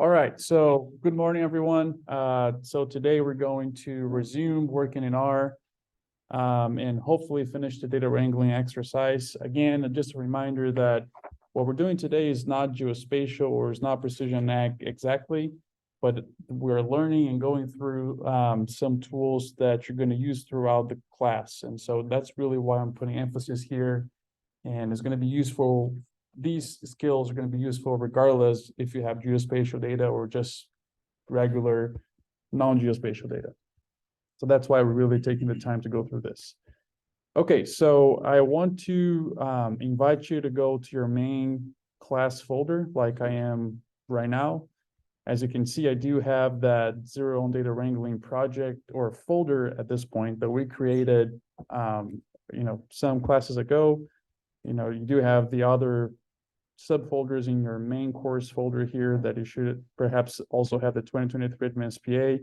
All right, so good morning, everyone. So today we're going to resume working in R and hopefully finish the data wrangling exercise. Again, just a reminder that what we're doing today is not geospatial or is not precision ag exactly, but we're learning and going through some tools that you're going to use throughout the class. And so that's really why I'm putting emphasis here, and it's going to be useful. These skills are going to be useful regardless if you have geospatial data or just regular non-geospatial data. So that's why we're really taking the time to go through this. Okay, so I want to invite you to go to your main class folder like I am right now. As you can see, I do have that zero on data wrangling project or folder at this point that we created some classes ago. You do have the other subfolders in your main course folder here that you should perhaps also have the 2023 SPA.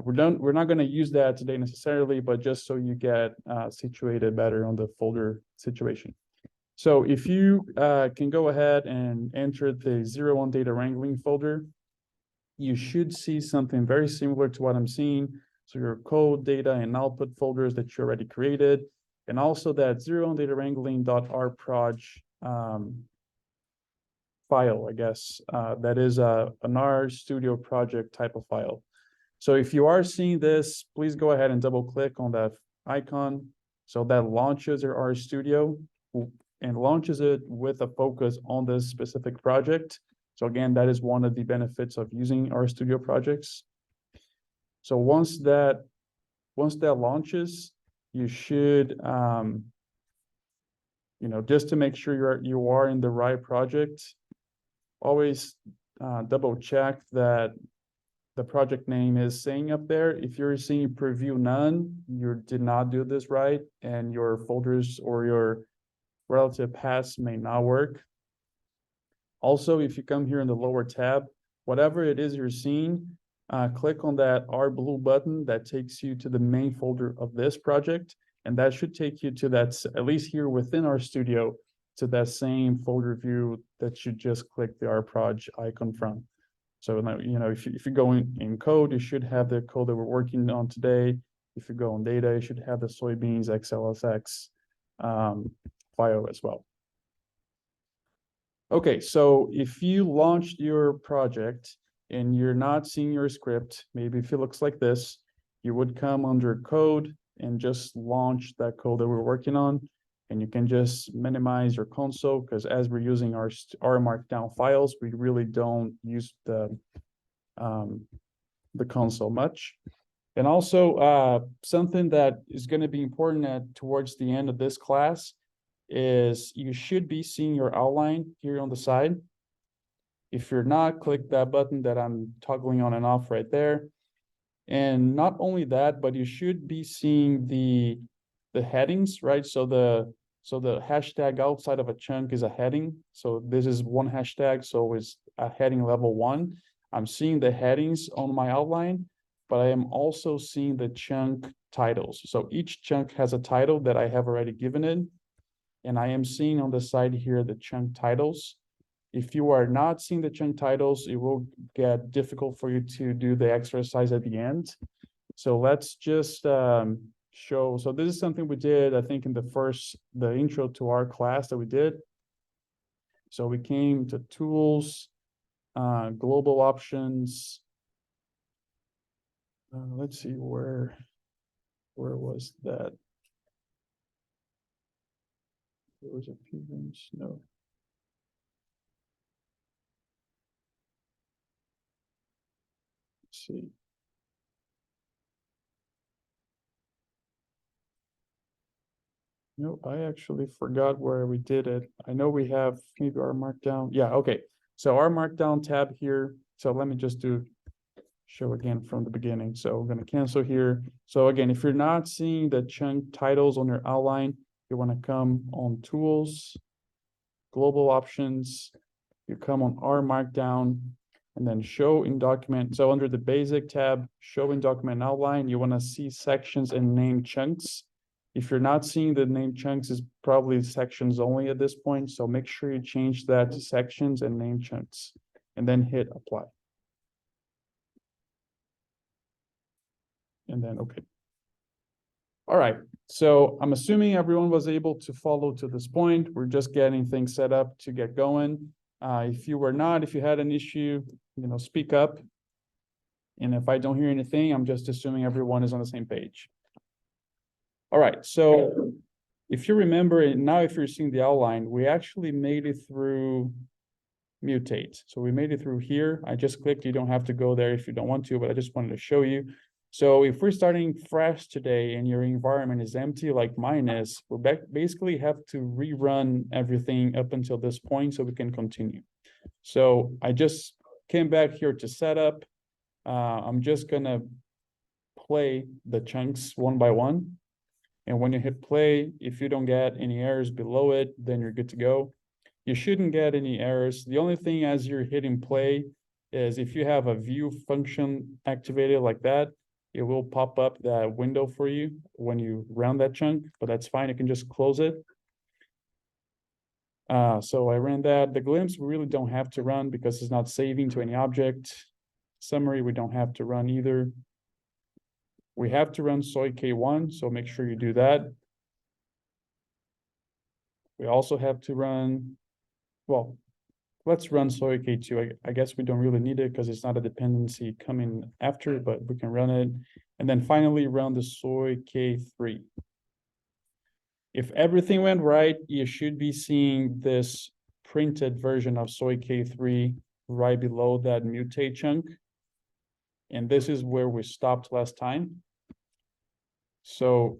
We're not going to use that today necessarily, but just so you get situated better on the folder situation. So if you can go ahead and enter the zero on data wrangling folder, you should see something very similar to what I'm seeing. So your code, data, and output folders that you already created, and also that zero on data wrangling.rproj file, I guess, that is an R Studio project type of file. So if you are seeing this, please go ahead and double click on that icon. So that launches your R Studio and launches it with a focus on this specific project. So again, that is one of the benefits of using R Studio projects. So once that launches, you should, just to make sure you are in the right project, always double check that the project name is saying up there. If you're seeing preview none, you did not do this right, and your folders or your relative paths may not work. Also, if you come here in the lower tab, whatever it is you're seeing, click on that R blue button that takes you to the main folder of this project, and that should take you to that, at least here within our studio, to that same folder view that you just clicked the rproj icon from. So now, if you go in code, you should have the code that we're working on today. If you go on data, you should have the soybeans XLSX file as well. Okay, so if you launched your project and you're not seeing your script, maybe if it looks like this, you would come under code and just launch that code that we're working on. And you can just minimize your console, because as we're using our markdown files, we really don't use the console much. And also something that is going to be important towards the end of this class is you should be seeing your outline here on the side. If you're not, click that button that I'm toggling on and off right there. And not only that, but you should be seeing the headings, right? So the hashtag outside of a chunk is a heading. So this is one hashtag, so it's a heading level 1. I'm seeing the headings on my outline, but I am also seeing the chunk titles. So each chunk has a title that I have already given it. And I am seeing on the side here the chunk titles. If you are not seeing the chunk titles, it will get difficult for you to do the exercise at the end. So let's just show. So this is something we did, I think, in the intro to our class that we did. So we came to tools, global options. Let's see, where was that? There was a few things, no. Let's see. No, I actually forgot where we did it. I know we have maybe our markdown. Yeah, okay. So our markdown tab here. So let me just show again from the beginning. So I'm going to cancel here. So again, if you're not seeing the chunk titles on your outline, you want to come on tools, global options, you come on R markdown, and then show in document. So under the basic tab, show in document outline, you want to see sections and name chunks. If you're not seeing the name chunks, is probably sections only at this point. So make sure you change that to sections and name chunks, and then hit apply. and then okay. All right, so I'm assuming everyone was able to follow to this point. We're just getting things set up to get going. If you were not, if you had an issue, speak up. And if I don't hear anything, I'm just assuming everyone is on the same page. All right, so if you remember, and now if you're seeing the outline, we actually made it through mutate. So we made it through here. I just clicked. You don't have to go there if you don't want to, but I just wanted to show you. So if we're starting fresh today and your environment is empty like mine is, we basically have to rerun everything up until this point so we can continue. So I just came back here to setup. I'm just gonna play the chunks one by one. And when you hit play, if you don't get any errors below it, then you're good to go. You shouldn't get any errors. The only thing as you're hitting play is if you have a view function activated like that, it will pop up that window for you when you run that chunk, but that's fine. You can just close it. So I ran that. The glimpse we really don't have to run because it's not saving to any object. Summary we don't have to run either. We have to run soy K1, so make sure you do that. We also have to run, well, let's run soy K2. I guess we don't really need it because it's not a dependency coming after, but we can run it. And then finally run the soy K3. If everything went right, you should be seeing this printed version of soy K3 right below that mutate chunk. And this is where we stopped last time. So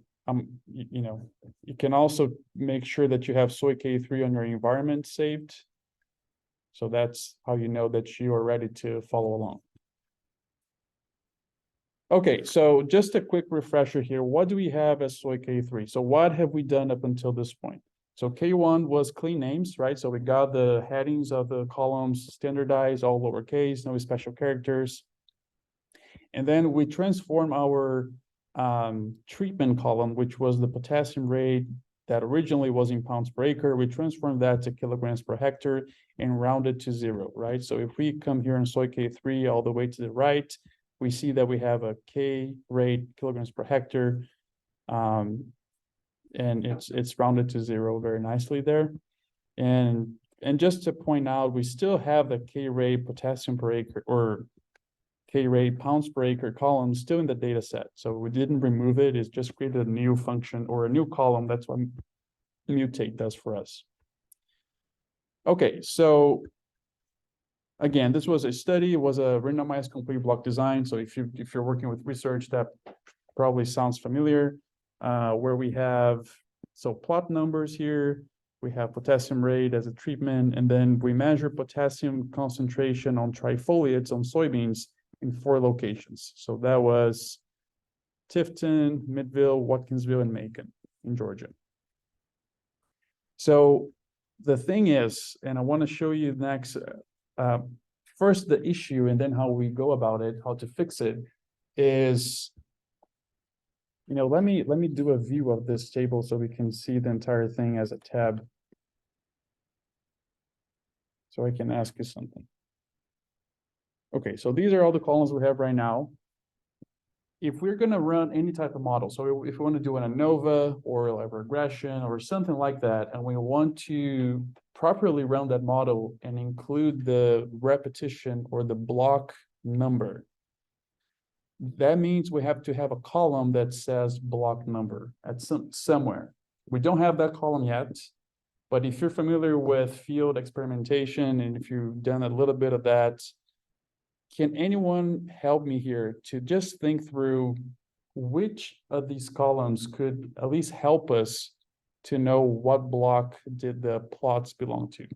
you can also make sure that you have soy K3 on your environment saved. So that's how you know that you are ready to follow along. Okay, so just a quick refresher here. What do we have as soy K3? So what have we done up until this point? So K1 was clean names, right? So we got the headings of the columns standardized, all lowercase, no special characters. And then we transform our treatment column, which was the potassium rate that originally was in pounds per acre. We transformed that to kilograms per hectare and rounded to 0, right? So if we come here in soy K3 all the way to the right, we see that we have a K rate kilograms per hectare, and it's rounded to 0 very nicely there. And just to point out, we still have the K rate potassium per acre or K rate pounds per acre column still in the data set. So we didn't remove it. It's just created a new function or a new column. That's what mutate does for us. Okay, so again, this was a study. It was a randomized complete block design. So if you're working with research, that probably sounds familiar. Where we have plot numbers here. We have potassium rate as a treatment, and then we measure potassium concentration on trifoliates on soybeans in 4 locations. So that was Tifton, Midville, Watkinsville, and Macon in Georgia. So the thing is, and I want to show you next, first the issue and then how we go about it, how to fix it is, let me do a view of this table so we can see the entire thing as a tab. So I can ask you something. Okay, so these are all the columns we have right now. If we're going to run any type of model, so if we want to do an ANOVA or like regression or something like that, and we want to properly run that model and include the repetition or the block number, that means we have to have a column that says block number at somewhere. We don't have that column yet, but if you're familiar with field experimentation and if you've done a little bit of that, can anyone help me here to just think through which of these columns could at least help us to know what block did the plots belong to?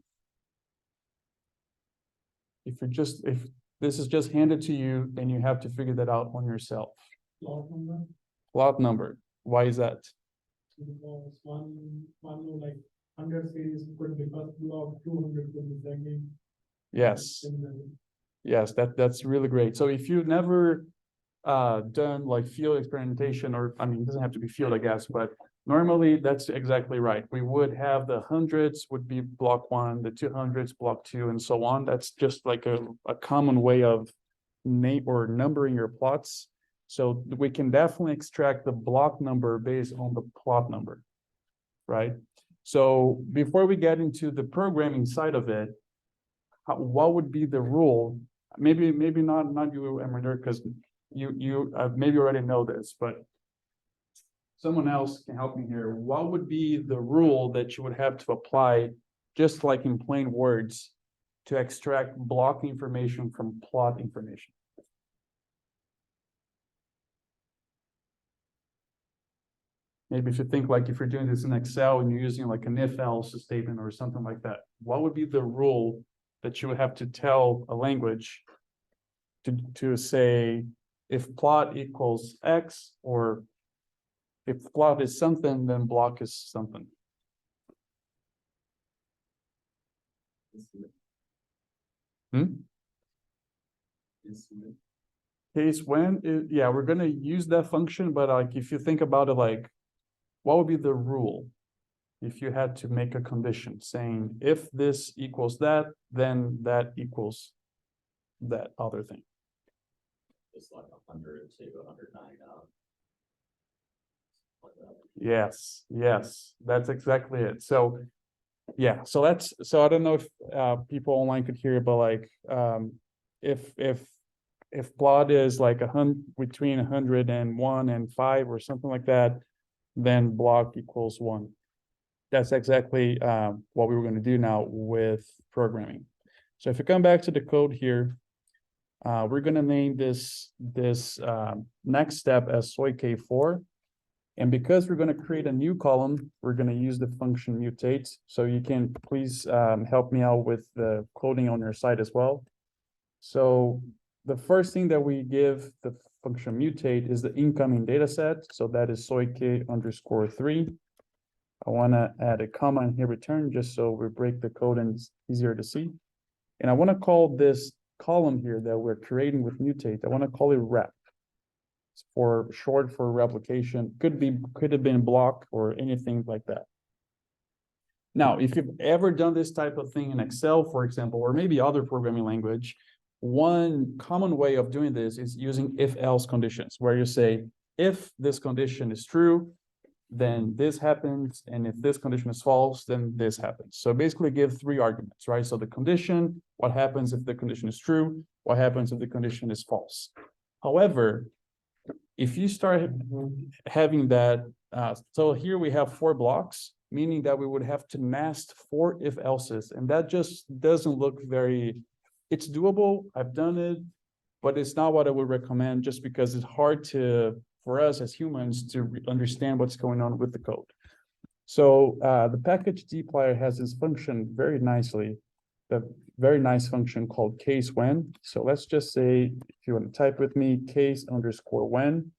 If this is just handed to you and you have to figure that out on yourself. Plot number. Plot number. Why is that? Because one like 100 series could be first block, 200 could be second. Yes. Yes, that's really great. So if you've never done like field experimentation, or I mean, it doesn't have to be field, I guess, but normally that's exactly right. We would have the hundreds would be block 1, the 200s block 2, and so on. That's just like a common way of name or numbering your plots. So we can definitely extract the block number based on the plot number, right? So before we get into the programming side of it, what would be the rule? Maybe not you, Emmer, because you maybe already know this, but someone else can help me here. What would be the rule that you would have to apply, just like in plain words, to extract block information from plot information? Maybe if you think like if you're doing this in Excel and you're using like an if-else statement or something like that, what would be the rule that you would have to tell a language to say if plot equals X, or if plot is something, then block is something? Case when, yeah, we're gonna use that function, but like if you think about it, like what would be the rule if you had to make a condition saying if this equals that, then that equals that other thing? It's like 100, say 109 out. Yes, that's exactly it. So yeah, so I don't know if people online could hear, but like if plot is like between 101 and 5 or something like that, then block equals 1. That's exactly what we were going to do now with programming. So if you come back to the code here, we're going to name this next step as soy K4. And because we're going to create a new column, we're going to use the function mutate. So you can please help me out with the coding on your side as well. So the first thing that we give the function mutate is the incoming data set. So that is soy K_3. I want to add a comma and here return just so we break the code and it's easier to see. And I want to call this column here that we're creating with mutate, I want to call it rep. It's for short for replication, could have been block or anything like that. Now, if you've ever done this type of thing in Excel, for example, or maybe other programming language, one common way of doing this is using if-else conditions, where you say, if this condition is true, then this happens, and if this condition is false, then this happens. So basically give 3 arguments, right? So the condition, what happens if the condition is true, what happens if the condition is false. However, if you start having that, so here we have 4 blocks, meaning that we would have to nest 4 if-elses, and that just doesn't look very, it's doable, I've done it, but it's not what I would recommend just because it's hard for us as humans to understand what's going on with the code. So the package dplyr has this function very nicely, the very nice function called case when. So let's just say, if you want to type with me, case_when, and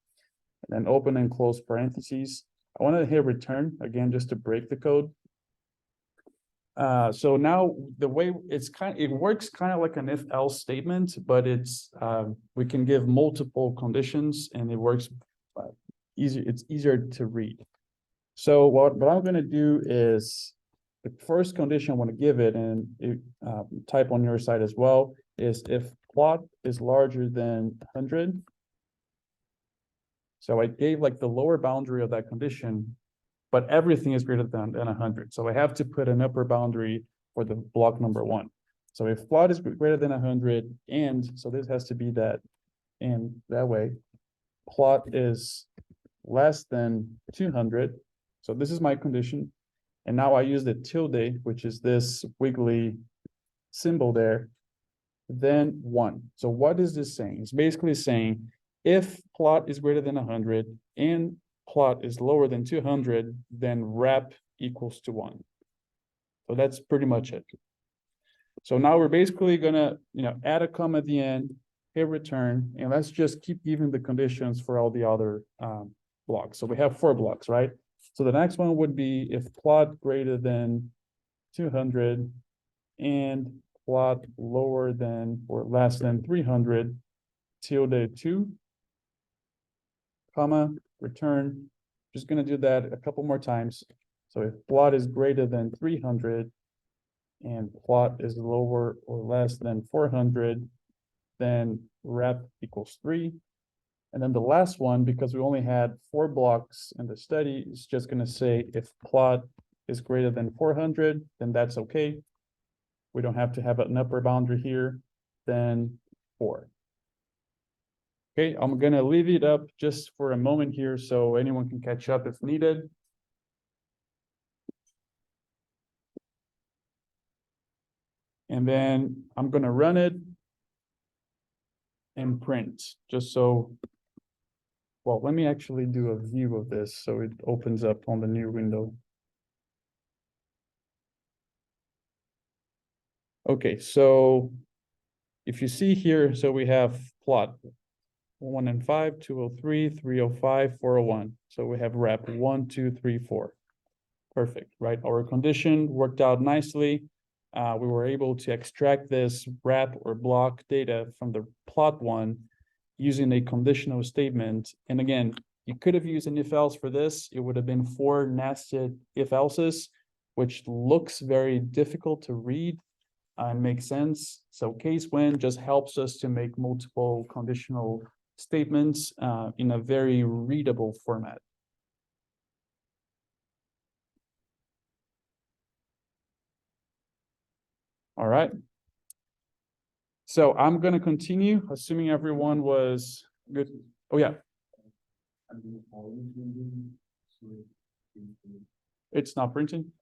then open and close parentheses. I want to hit return again, just to break the code. So now the way it works kind of like an if-else statement, but it's we can give multiple conditions and it works it's easier to read. So what I'm going to do is the first condition I want to give it, and type on your side as well, is if plot is larger than 100. So I gave like the lower boundary of that condition, but everything is greater than 100. So I have to put an upper boundary for the block number 1. So if plot is greater than 100, and so this has to be that, and that way, plot is less than 200. So this is my condition. And now I use the tilde, which is this wiggly symbol there, then 1. So what is this saying? It's basically saying if plot is greater than 100 and plot is lower than 200, then rep equals to 1. So that's pretty much it. So now we're basically gonna, add a comma at the end, hit return, and let's just keep giving the conditions for all the other blocks. So we have 4 blocks, right? So the next one would be if plot greater than 200 and plot lower than or less than 300, tilde 2, comma, return. Just going to do that a couple more times. So if plot is greater than 300 and plot is lower or less than 400, then rep equals 3. And then the last one, because we only had 4 blocks in the study, is just gonna say if plot is greater than 400, then that's okay. We don't have to have an upper boundary here, then 4. Okay, I'm gonna leave it up just for a moment here so anyone can catch up if needed. And then I'm gonna run it and print, just so, well, let me actually do a view of this so it opens up on the new window. Okay, so if you see here, so we have plot 1 and 5, 203, 305, 401. So we have rep 1, 2, 3, 4. Perfect, right? Our condition worked out nicely. We were able to extract this wrap or block data from the plot one using a conditional statement. And again, you could have used an if else for this. It would have been 4 nested if elses, which looks very difficult to read and make sense. So case when just helps us to make multiple conditional statements in a very readable format. All right. So I'm going to continue, assuming everyone was good. Oh, yeah. It's not printing.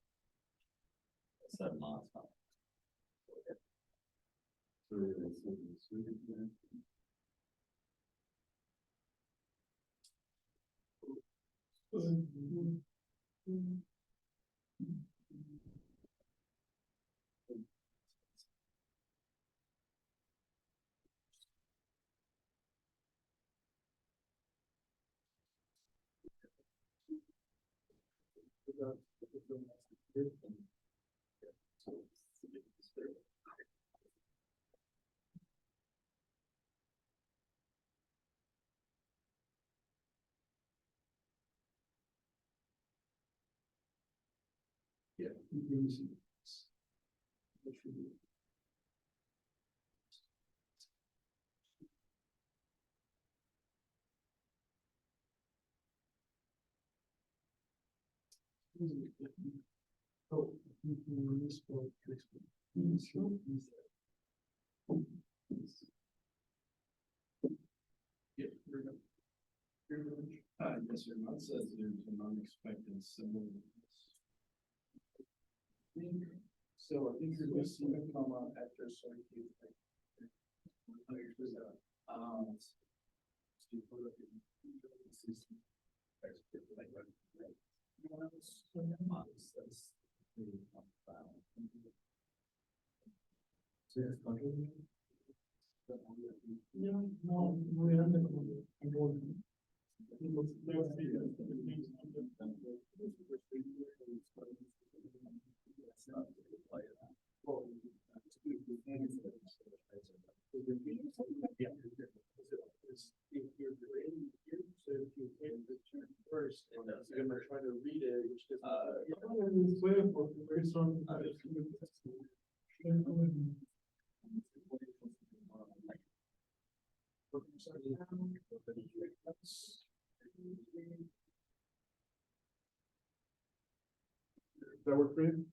Yes, sir. It says there's an unexpected symbol. So I think you're missing a comma after certain. Yeah, no, we are the control. First, you're gonna try to read it, which is very strong. That work for you?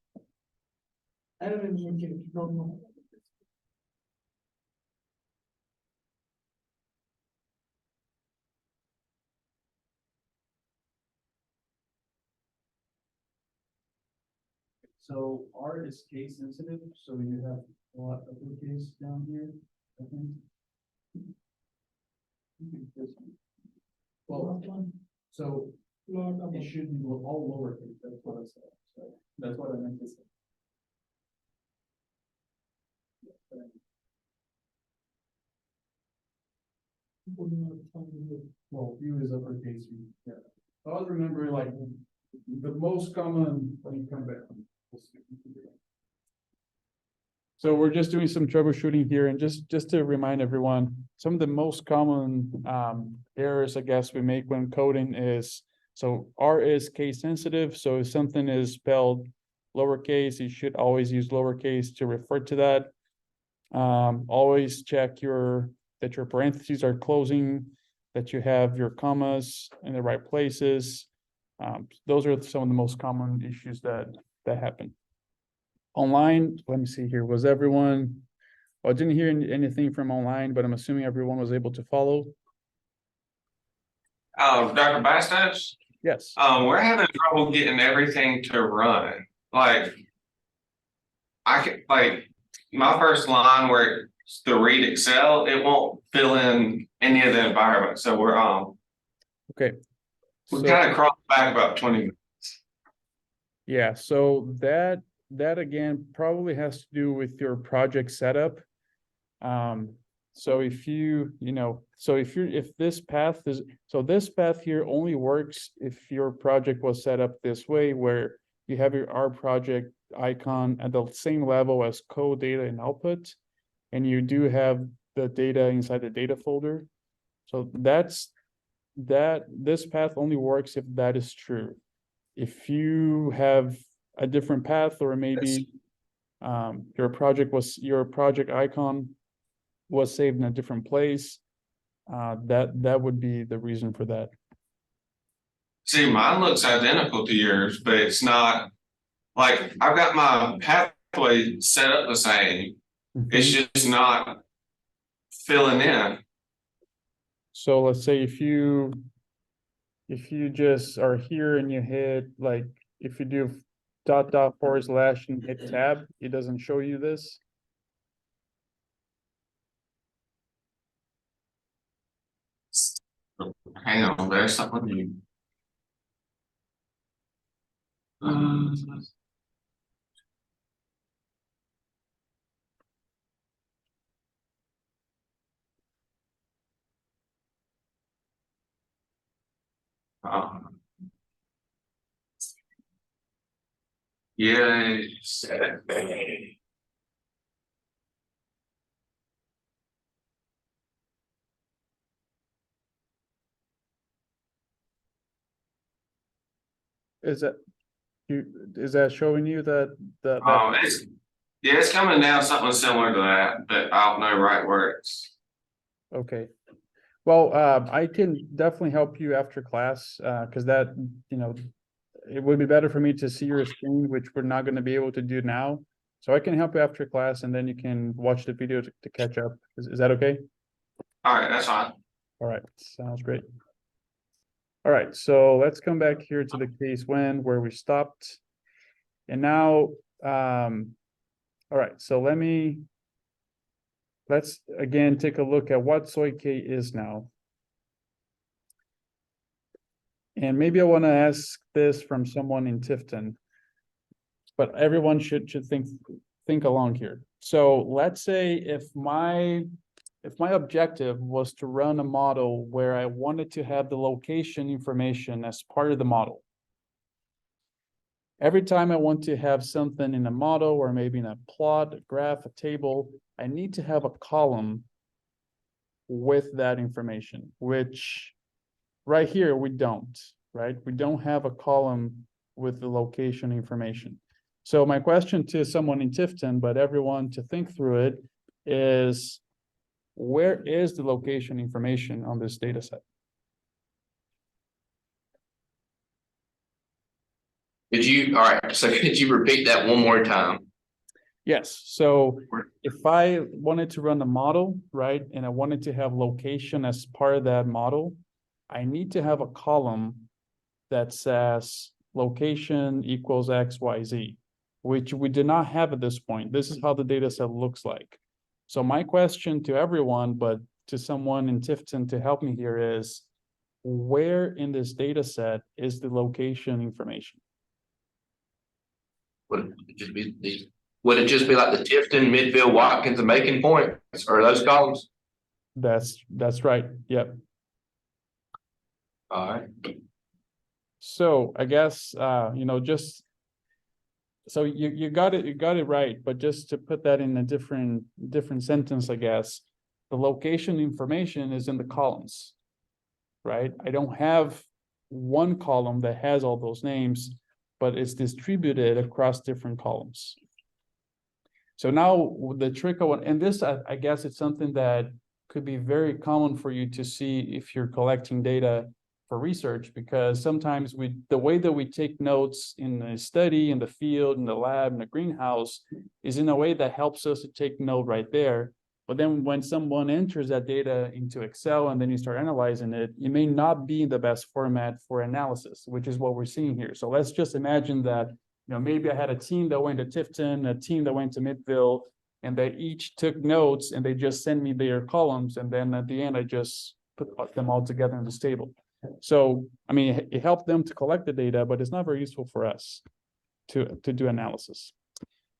I don't know. So R is case sensitive, so you have a lot of case down here, I think. Well, so it should be all lowercase, that's what I said, so that's what I meant to say. Well, view is uppercase, yeah. I was remembering like the most common when you come back. So we're just doing some troubleshooting here, and just to remind everyone, some of the most common errors I guess we make when coding is, so R is case sensitive, so if something is spelled lowercase, you should always use lowercase to refer to that. Always check that your parentheses are closing, that you have your commas in the right places. Those are some of the most common issues that happen. Online, let me see here, was everyone, I didn't hear anything from online, but I'm assuming everyone was able to follow. Dr. Bastos, Yes. we're having trouble getting everything to run. Like, I can, like, my first line where it's the read Excel, it won't fill in any of the environment. So we're Okay. we So, kind of crossed back about 20 minutes. yeah, so that again probably has to do with your project setup. So if if this path is, so this path here only works if your project was set up this way, where you have your R project icon at the same level as code, data, and output, and you do have the data inside the data folder. So this path only works if that is true. If you have a different path, or maybe your project icon was saved in a different place, that would be the reason for that. See, mine looks identical to yours, but it's not. Like, I've got my pathway set up the same. It's just not filling in. So let's say if you just are here and you hit, like, if you do ... / and hit tab, it doesn't show you this. Hang on, there's something new. Yes. Is that showing you that It's coming down something similar to that, but I don't know right where it's. Okay. Well, I can definitely help you after class, because that, it would be better for me to see your screen, which we're not going to be able to do now. So I can help you after class, and then you can watch the video to catch up. Is that okay? All right, that's fine. All right, sounds great. All right, so let's come back here to the case where we stopped. And now, all right, so let's again take a look at what soy K is now. And maybe I want to ask this from someone in Tifton, but everyone should think along here. So let's say if my objective was to run a model where I wanted to have the location information as part of the model. Every time I want to have something in a model, or maybe in a plot, a graph, a table, I need to have a column with that information, which right here we don't, right? We don't have a column with the location information. So my question to someone in Tifton, but everyone to think through it, is where is the location information on this data set? All right, so could you repeat that one more time? Yes, so if I wanted to run a model, right, and I wanted to have location as part of that model, I need to have a column that says location equals XYZ, which we do not have at this point. This is how the data set looks like. So my question to everyone, but to someone in Tifton to help me here, is where in this data set is the location information? Would it just be like the Tifton, Midville, Watkins, and Macon points, or those columns? That's right. Yep. All right. So I guess just so you got it right, but just to put that in a different sentence, I guess the location information is in the columns, right? I don't have one column that has all those names, but it's distributed across different columns. So now the trick, and this I guess it's something that could be very common for you to see if you're collecting data for research, because sometimes the way that we take notes in the study, in the field, in the lab, in the greenhouse, is in a way that helps us to take note right there. But then when someone enters that data into Excel and then you start analyzing it, it may not be in the best format for analysis, which is what we're seeing here. So let's just imagine that, maybe I had a team that went to Tifton, a team that went to Midville, and they each took notes and they just sent me their columns. And then at the end, I just put them all together in this table. So, I mean, it helped them to collect the data, but it's not very useful for us to do analysis.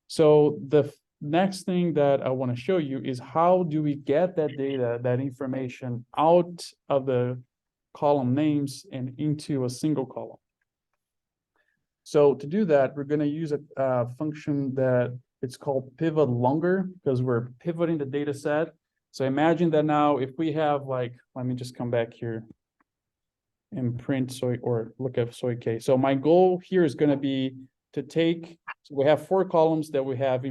So the next thing that I want to show you is how do we get that data, that information out of the column names and into a single column. So to do that, we're going to use a function that it's called pivot longer, because we're pivoting the data set. So imagine that now if we have let me just come back here and print soy or look at soy K. So my goal here is going to be to take, so we have 4 columns that we have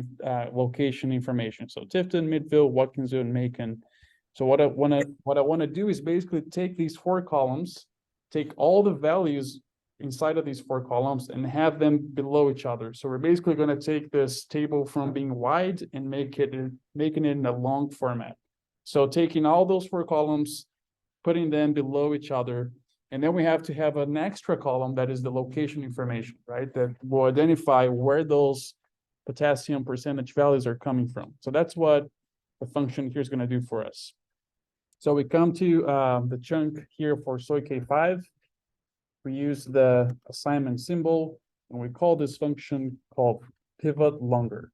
location information. So Tifton, Midville, Watkinsville, and Macon. So what I want to do is basically take these 4 columns, take all the values inside of these 4 columns and have them below each other. So we're basically going to take this table from being wide and making it in a long format. So taking all those 4 columns, putting them below each other, and then we have to have an extra column that is the location information, right? That will identify where those potassium percentage values are coming from. So that's what the function here is going to do for us. So we come to the chunk here for soy K5. We use the assignment symbol, and we call this function called pivot longer.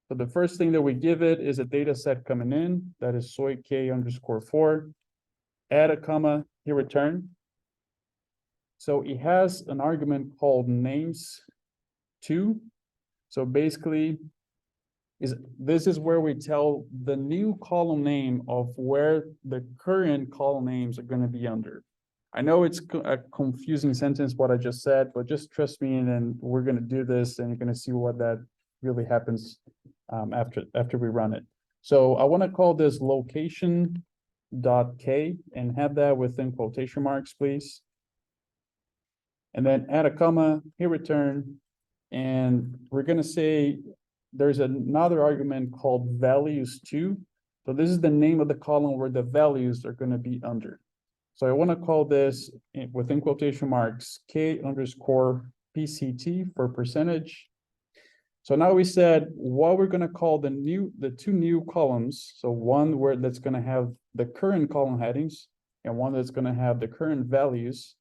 So the first thing that we give it is a data set coming in, that is soy K_4. Add a comma, hit return. So it has an argument called names2. So basically, this is where we tell the new column name of where the current column names are going to be under. I know it's a confusing sentence, what I just said, but just trust me, and then we're going to do this, and you're going to see what that really happens after we run it. So I want to call this location.k and have that within quotation marks, please. And then add a comma, hit return, and we're going to say there's another argument called values2. So this is the name of the column where the values are going to be under. So I want to call this within quotation marks K_PCT for percentage. So now we said what we're going to call the 2 new columns. So one where that's going to have the current column headings and one that's going to have the current values.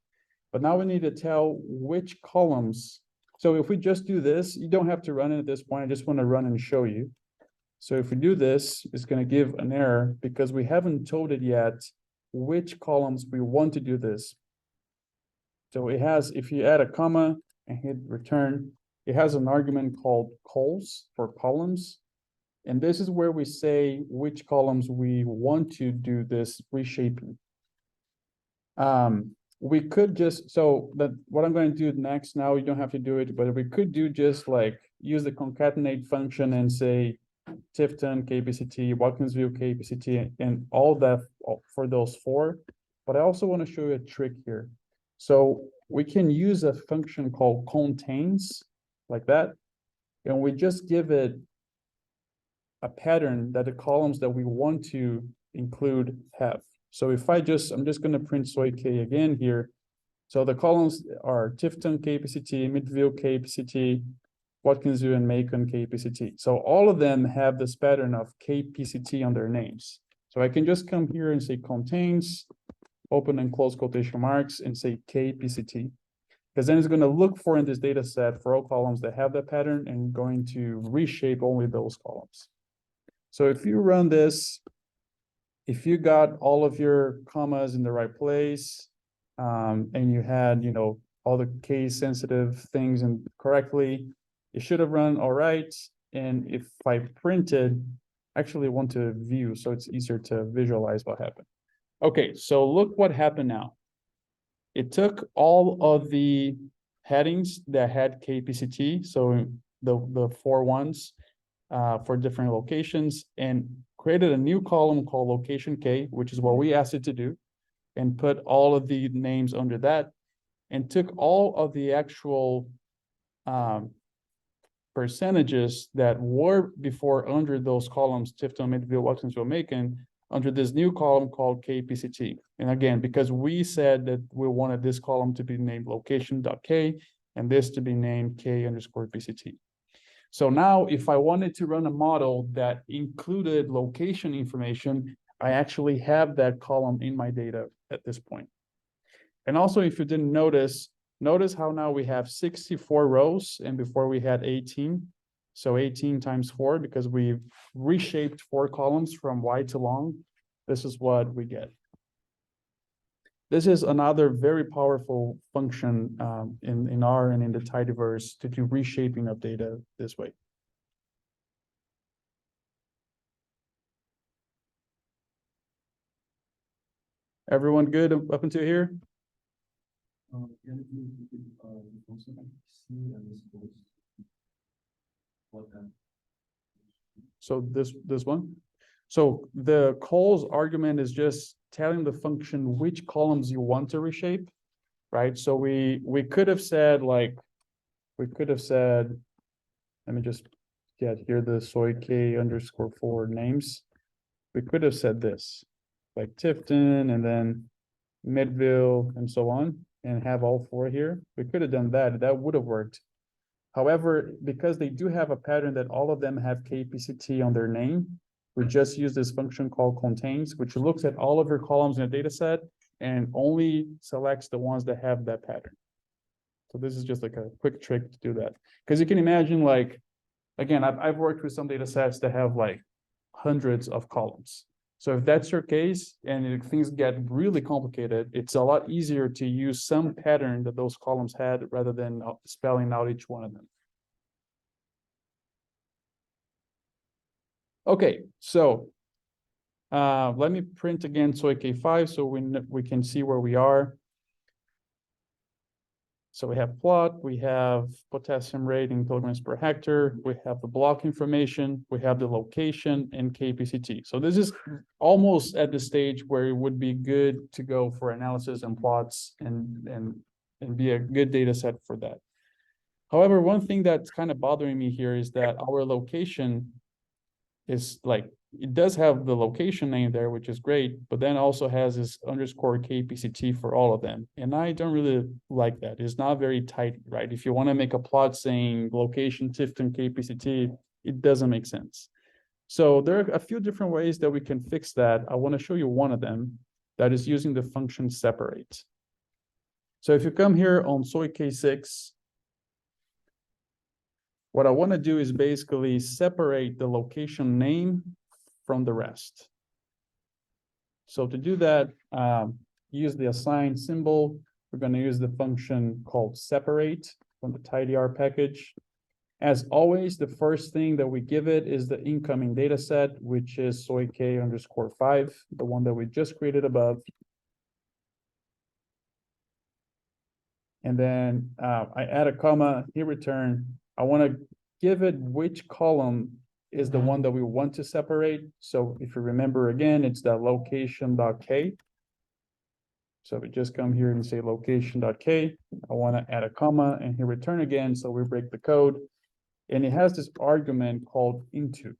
But now we need to tell which columns. So if we just do this, you don't have to run it at this point. I just want to run and show you. So if we do this, it's going to give an error because we haven't told it yet which columns we want to do this. So it has, if you add a comma and hit return, it has an argument called cols for columns. And this is where we say which columns we want to do this reshaping. We could just, so that what I'm going to do next now, you don't have to do it, but we could do just use the concatenate function and say Tifton, KPCT, Watkinsville, KPCT, and all that for those 4. But I also want to show you a trick here. So we can use a function called contains, like that, and we just give it a pattern that the columns that we want to include have. So if I'm just going to print soy K again here. So the columns are Tifton, KPCT, Midville, KPCT, Watkinsville, and Macon, KPCT. So all of them have this pattern of KPCT on their names. So I can just come here and say contains, open and close quotation marks, and say KPCT. Because then it's going to look for in this data set for all columns that have that pattern and going to reshape only those columns. So if you run this, if you got all of your commas in the right place, and you had, all the case sensitive things and correctly, it should have run all right. And if I printed, actually want to view, so it's easier to visualize what happened. Okay, so look what happened now. It took all of the headings that had KPCT, so the 4 ones for different locations, and created a new column called location K, which is what we asked it to do, and put all of the names under that, and took all of the actual percentages that were before under those columns, Tifton, Midville, Watkins, Macon, under this new column called KPCT. And again, because we said that we wanted this column to be named location.k and this to be named K_PCT. So now if I wanted to run a model that included location information, I actually have that column in my data at this point. And also, if you didn't notice how now we have 64 rows and before we had 18. So 18 times 4, because we've reshaped 4 columns from wide to long. This is what we get. This is another very powerful function in R and in the tidyverse to do reshaping of data this way. Everyone good up until here? So this one. So the calls argument is just telling the function which columns you want to reshape, right? So we could have said like, let me just get here the soy K_4 names. We could have said this, like Tifton and then Midville and so on, and have all 4 here. We could have done that. That would have worked. However, because they do have a pattern that all of them have KPCT on their name, we just use this function called contains, which looks at all of your columns in a data set and only selects the ones that have that pattern. So this is just like a quick trick to do that. Because you can imagine, like, again, I've worked with some data sets that have like hundreds of columns. So if that's your case and if things get really complicated, it's a lot easier to use some pattern that those columns had rather than spelling out each one of them. Okay, so let me print again soy K5 so we can see where we are. So we have plot, we have potassium rate in kilograms per hectare, we have the block information, we have the location and KPCT. So this is almost at the stage where it would be good to go for analysis and plots and be a good data set for that. However, one thing that's kind of bothering me here is that our location is like, it does have the location name there, which is great, but then also has this underscore KPCT for all of them. And I don't really like that. It's not very tight, right? If you want to make a plot saying location Tifton KPCT, it doesn't make sense. So there are a few different ways that we can fix that. I want to show you one of them that is using the function separate. So if you come here on soy K6, what I want to do is basically separate the location name from the rest. So to do that, use the assign symbol. We're going to use the function called separate from the tidyr package. As always, the first thing that we give it is the incoming data set, which is soy K_5, the one that we just created above. And then I add a comma, hit return. I want to give it which column is the one that we want to separate. So if you remember again, it's the location.k. So we just come here and say location.k. I want to add a comma and hit return again. So we break the code and it has this argument called into.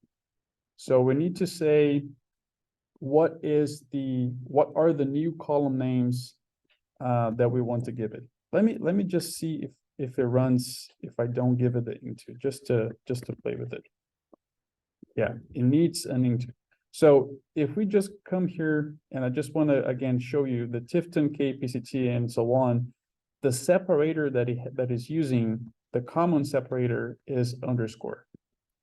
So we need to say, what are the new column names that we want to give it. Let me just see if it runs, if I don't give it the into, just to play with it. Yeah, it needs an into. So if we just come here and I just want to again show you the Tifton KPCT and so on, the separator that is using, the common separator is underscore.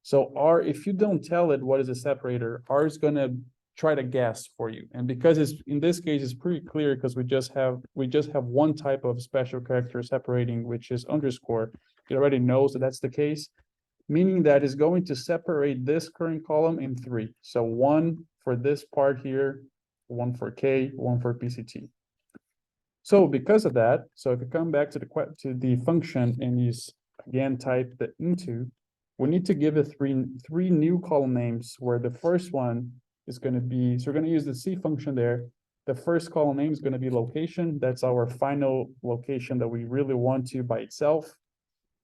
So R, if you don't tell it what is a separator, R is going to try to guess for you. And because it's in this case it's pretty clear because we just have one type of special character separating, which is underscore. It already knows that that's the case, meaning that it's going to separate this current column in 3. So 1 for this part here, 1 for K, 1 for PCT. So because of that, so if you come back to the function and you again type the into, we need to give it three new column names where the first one is gonna be, so we're gonna use the C function there. The first column name is gonna be location. That's our final location that we really want to by itself.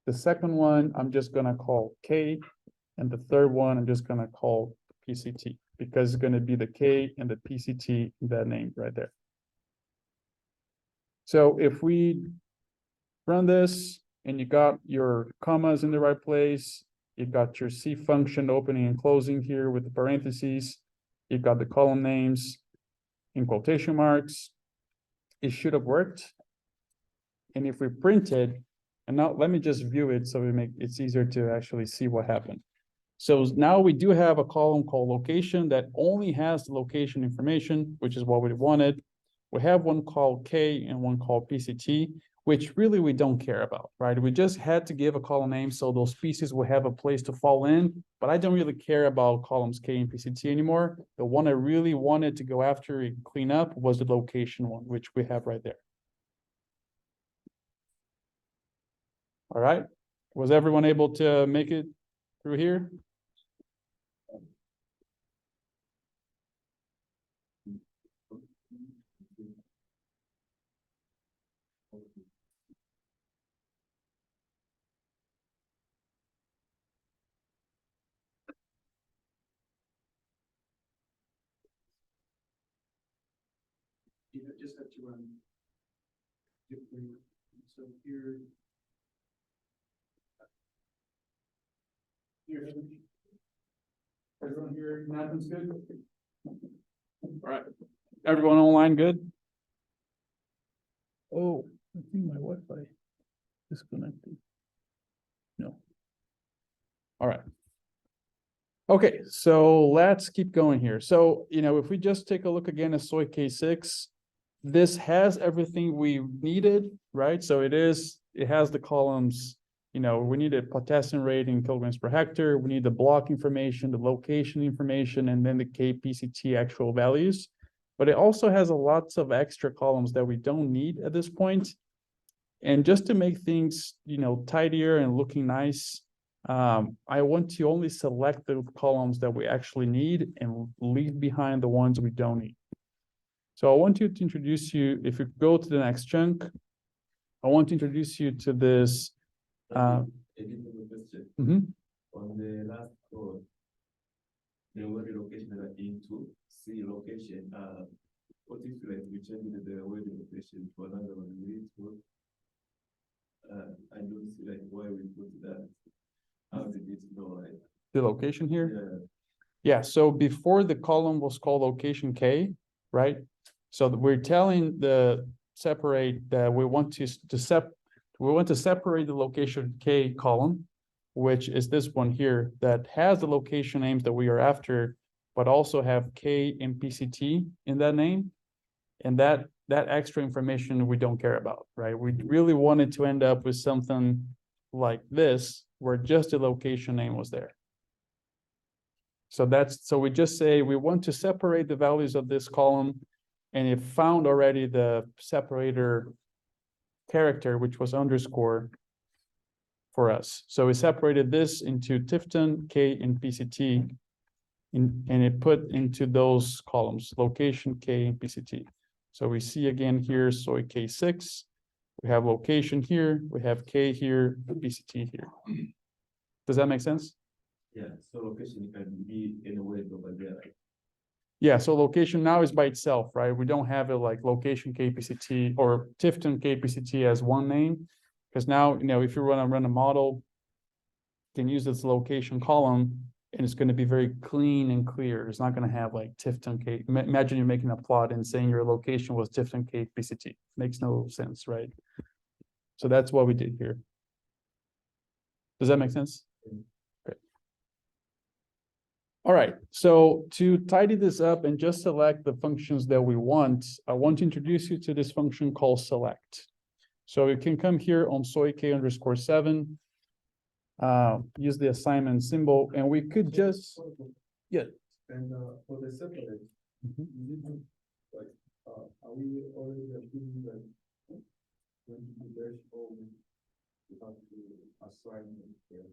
The second one, I'm just gonna call K. And the third one, I'm just gonna call PCT because it's gonna be the K and the PCT in that name right there. So if we run this and you got your commas in the right place, you got your C function opening and closing here with the parentheses, you got the column names in quotation marks, it should have worked. And if we printed, and now let me just view it so it's easier to actually see what happened. So now we do have a column called location that only has the location information, which is what we wanted. We have one called K and one called PCT, which really we don't care about, right? We just had to give a column name so those pieces will have a place to fall in, but I don't really care about columns K and PCT anymore. The one I really wanted to go after and clean up was the location one, which we have right there. All right, was everyone able to make it through here? You just have to run different, so here. Here, everyone here, Nathan's good? All right, everyone online good? Oh, I think my Wi-Fi disconnected. No. All right. Okay, so let's keep going here. So, if we just take a look again at soy K6, this has everything we needed, right? So it has the columns, we needed potassium rate in kilograms per hectare. We need the block information, the location information, and then the KPCT actual values. But it also has lots of extra columns that we don't need at this point. And just to make things, tidier and looking nice, I want to only select the columns that we actually need and leave behind the ones we don't need. So I want to introduce you, if you go to the next chunk, I want to introduce you to this. A bit of a question. On the last code, the word location into C location, what if like we change the word location to another one? I don't see like why we put that. How did it go like? The location here? Yeah. Yeah, so before the column was called location K, right? So we're telling the separate that we want to separate the location K column, which is this one here that has the location names that we are after, but also have K and PCT in that name. And that extra information we don't care about, right? We really wanted to end up with something like this, where just the location name was there. So we just say we want to separate the values of this column, and it found already the separator character, which was underscore for us. So we separated this into Tifton, K, and PCT, and it put into those columns, location, K, and PCT. So we see again here, soy K6, we have location here, we have K here, PCT here. Does that make sense? Yeah, so location can be anywhere over there. Right? Yeah, so location now is by itself, right? We don't have it like location KPCT or Tifton KPCT as one name. Because now, if you want to run a model, you can use this location column and it's going to be very clean and clear. It's not going to have like Tifton K. Imagine you're making a plot and saying your location was Tifton KPCT. Makes no sense, right? So that's what we did here. Does that make sense? Okay. All right, so to tidy this up and just select the functions that we want, I want to introduce you to this function called select. So you can come here on soy K_7, use the assignment symbol, and we could just, yeah. And for the separate, like, are we already assuming that when you dash home, you have to assign it?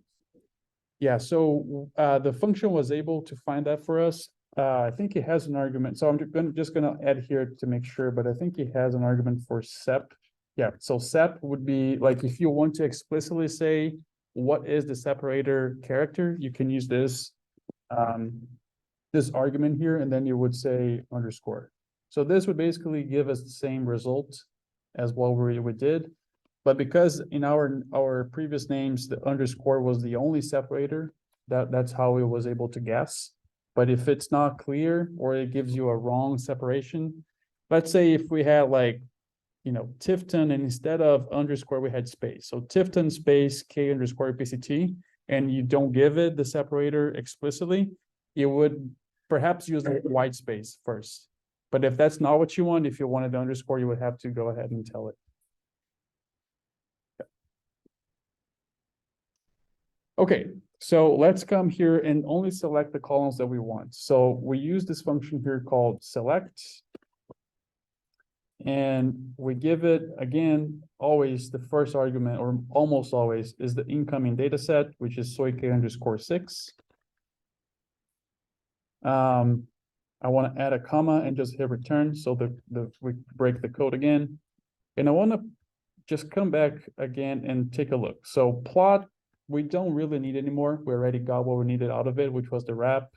Yeah, so the function was able to find that for us. I think he has an argument, so I'm just gonna add here to make sure, but I think he has an argument for SEP. Yeah, so SEP would be like, if you want to explicitly say what is the separator character, you can use this this argument here, and then you would say underscore. So this would basically give us the same result as what we did. But because in our previous names, the underscore was the only separator, that's how it was able to guess. But if it's not clear or it gives you a wrong separation, let's say if we had like, you know, Tifton, and instead of underscore, we had space. So Tifton space K underscore PCT, and you don't give it the separator explicitly, you would perhaps use a white space first. But if that's not what you want, if you wanted the underscore, you would have to go ahead and tell it. Okay, so let's come here and only select the columns that we want. So we use this function here called select. And we give it, again, always the first argument, or almost always, is the incoming data set, which is soyk underscore 6. I want to add a comma and just hit return, so we break the code again. And I want to just come back again and take a look. So plot, we don't really need anymore. We already got what we needed out of it, which was the wrap.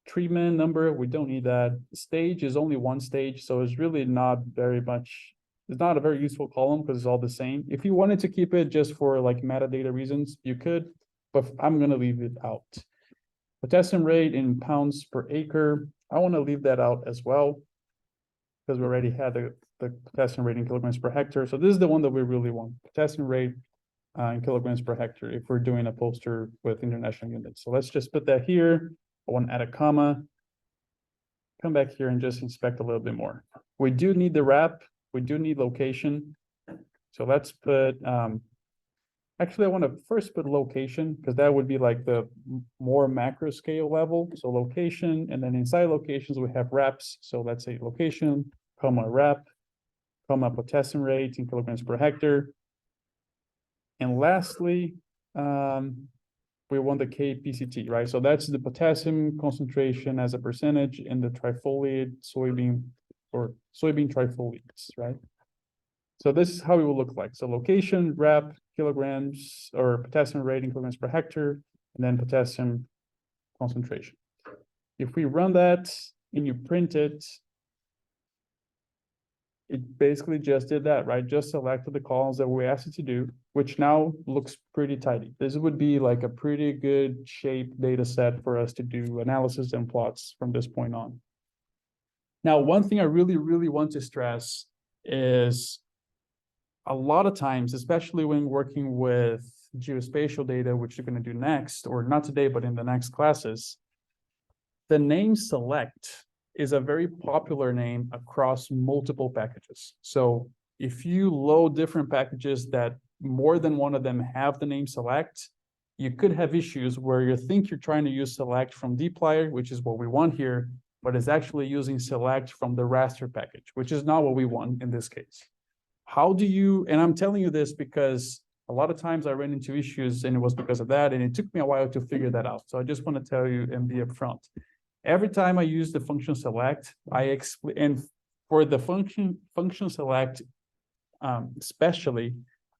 Treatment number, we don't need that. Stage is only one stage, so it's really not very much, it's not a very useful column because it's all the same. If you wanted to keep it just for like metadata reasons, you could, but I'm going to leave it out. Potassium rate in pounds per acre, I want to leave that out as well because we already had the potassium rate in kilograms per hectare. So this is the one that we really want, potassium rate in kilograms per hectare, if we're doing a poster with international units. So let's just put that here. I want to add a comma, come back here and just inspect a little bit more. We do need the wrap, we do need location. So let's put, actually I want to first put location, because that would be like the more macro scale level. So location, and then inside locations we have wraps. So let's say location, comma wrap, comma potassium rate in kilograms per hectare. And lastly, we want the KPCT, right? So that's the potassium concentration as a percentage in the trifoliate soybean or soybean trifoliates, right? So this is how it will look like. So location, wrap, kilograms, or potassium rate in kilograms per hectare, and then potassium concentration. If we run that and you print it, it basically just did that, right? Just selected the columns that we asked it to do, which now looks pretty tidy. This would be like a pretty good shape data set for us to do analysis and plots from this point on. Now, one thing I really, really want to stress is a lot of times, especially when working with geospatial data, which you're going to do next, or not today, but in the next classes, the name select is a very popular name across multiple packages. So if you load different packages that more than one of them have the name select, you could have issues where you think you're trying to use select from dplyr, which is what we want here, but it's actually using select from the raster package, which is not what we want in this case. How do you, and I'm telling you this because a lot of times I ran into issues and it was because of that, and it took me a while to figure that out. So I just want to tell you and be upfront. Every time I use the function select, and for the function select, especially,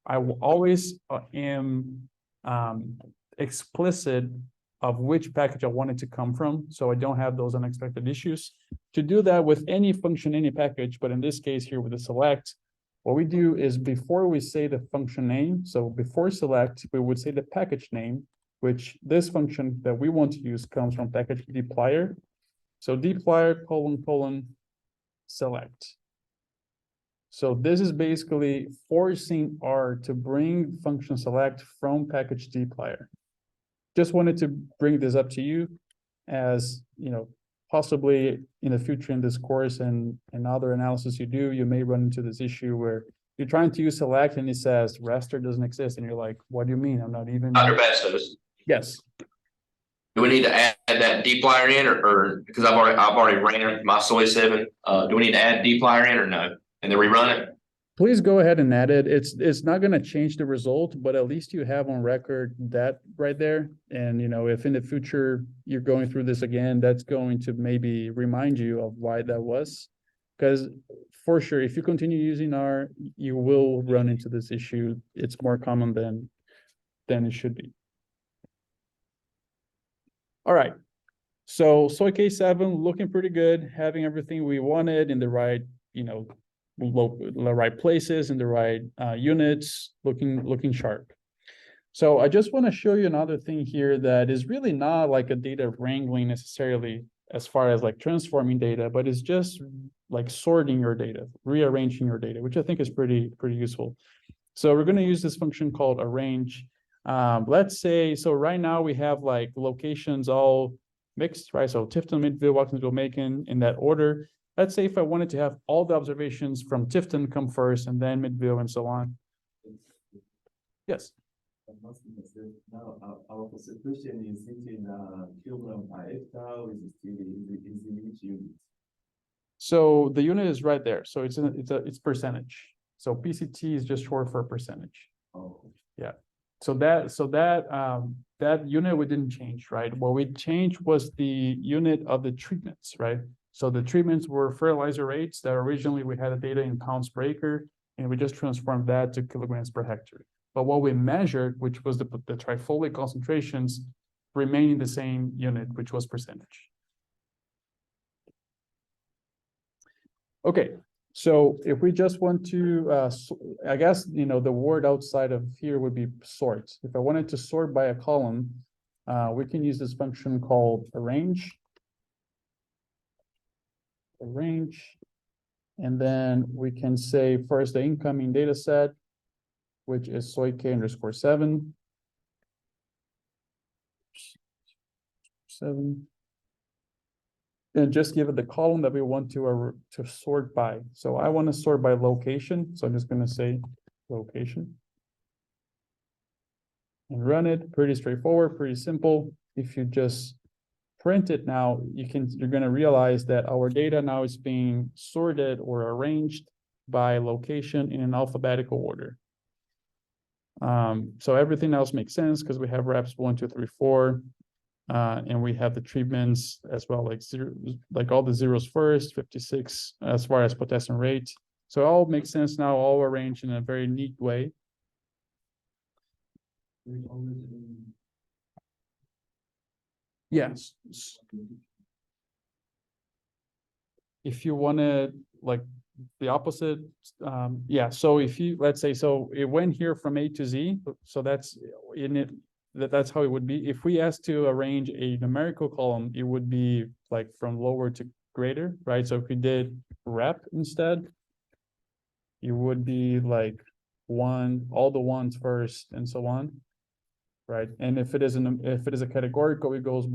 I will always am explicit of which package I want it to come from, so I don't have those unexpected issues. To do that with any function, any package, but in this case here with the select, what we do is before we say the function name, so before select, we would say the package name, which this function that we want to use comes from package dplyr. So dplyr : select. So this is basically forcing R to bring function select from package dplyr. Just wanted to bring this up to you as, you know, possibly in the future in this course and other analysis you do, you may run into this issue where you're trying to use select and it says raster doesn't exist. And you're like, what do you mean? I'm not even. Dr. Bastos, Yes. do we need to add that dplyr in or because I've already ran my soy 7, do we need to add dplyr in or no? And then rerun it? please go ahead and add it. It's not gonna change the result, but at least you have on record that right there. And if in the future you're going through this again, that's going to maybe remind you of why that was. Because for sure, if you continue using R, you will run into this issue. It's more common than it should be. All right. So soy K7 looking pretty good, having everything we wanted in the right, the right places, in the right units, looking sharp. So I just want to show you another thing here that is really not like a data wrangling necessarily as far as like transforming data, but it's just like sorting your data, rearranging your data, which I think is pretty useful. So we're going to use this function called arrange. Let's say, so right now we have like locations all mixed, right? So Tifton, Midville, Watkinsville, Macon in that order. Let's say if I wanted to have all the observations from Tifton come first and then Midville and so on. Yes. Now, our concentration is in kilogram per hectare, or is it still in which unit? So the unit is right there. So it's percentage. So PCT is just short for percentage. Oh. Yeah. So that unit we didn't change, right? What we changed was the unit of the treatments, right? So the treatments were fertilizer rates that originally we had the data in pounds per acre, and we just transformed that to kilograms per hectare. But what we measured, which was the trifoliate concentrations, remaining the same unit, which was percentage. Okay, so if we just want to, I guess, the word outside of here would be sort. If I wanted to sort by a column, we can use this function called arrange. Arrange. And then we can say first the incoming data set, which is soy K_7. 7. And just give it the column that we want to sort by. So I want to sort by location. So I'm just going to say location. And run it. Pretty straightforward, pretty simple. If you just print it now, you're going to realize that our data now is being sorted or arranged by location in an alphabetical order. So everything else makes sense because we have reps 1, 2, 3, 4. And we have the treatments as well, like all the zeros first, 56 as far as potassium rate. So it all makes sense now, all arranged in a very neat way. Yes. If you want to like the opposite, yeah. So if you, let's say, so it went here from A to Z, so that's in it. That's how it would be. If we asked to arrange a numerical column, it would be like from lower to greater, right? So if we did rep instead, it would be like all the ones first and so on, right? And if it is a categorical, it goes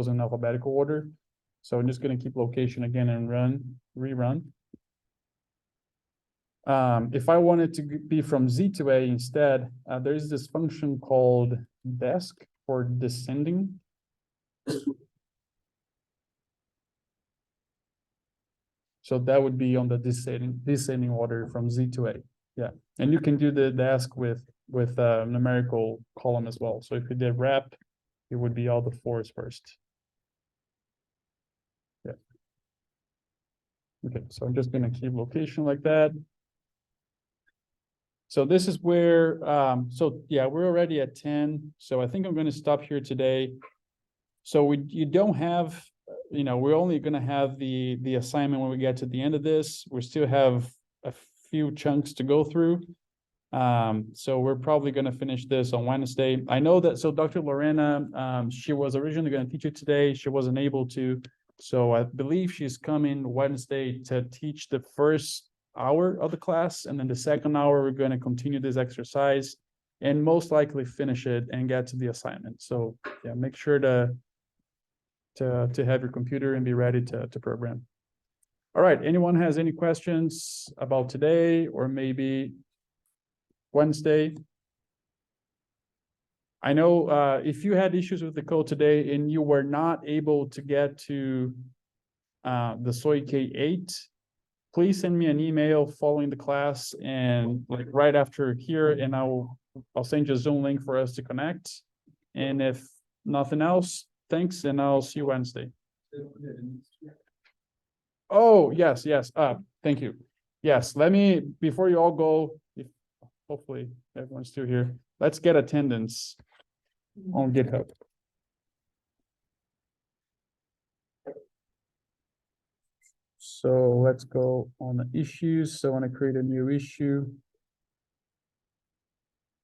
in alphabetical order. So I'm just going to keep location again and rerun. If I wanted to be from Z to A instead, there's this function called desc for descending. So that would be on the descending order from Z to A. Yeah, and you can do the desc with a numerical column as well. So if you did rep, it would be all the 4s first. Yeah. Okay, so I'm just going to keep location like that. So this is where, so yeah, we're already at 10. So I think I'm going to stop here today. So you don't have, we're only going to have the assignment when we get to the end of this. We still have a few chunks to go through. So we're probably going to finish this on Wednesday. I know that, so Dr. Lorena, she was originally going to teach it today. She wasn't able to. So I believe she's coming Wednesday to teach the first hour of the class, and then the second hour we're going to continue this exercise and most likely finish it and get to the assignment. So yeah, make sure to have your computer and be ready to program. All right, anyone has any questions about today or maybe Wednesday? I know if you had issues with the code today and you were not able to get to the soy K8, please send me an email following the class and like right after here, and I'll send you a Zoom link for us to connect. And if nothing else, thanks, and I'll see you Wednesday. Oh, yes, thank you. Yes, let me, before you all go, if hopefully everyone's still here, let's get attendance on GitHub. So let's go on the issues. So I want to create a new issue.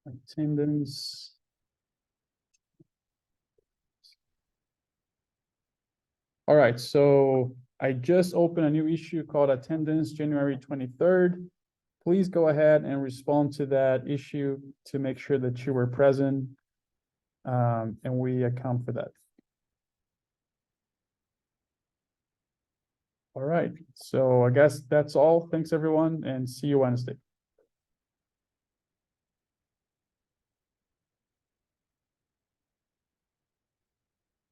Attendance. All right, so I just opened a new issue called attendance January 23rd. Please go ahead and respond to that issue to make sure that you were present. And we account for that. All right, so I guess that's all. Thanks, everyone, and see you Wednesday.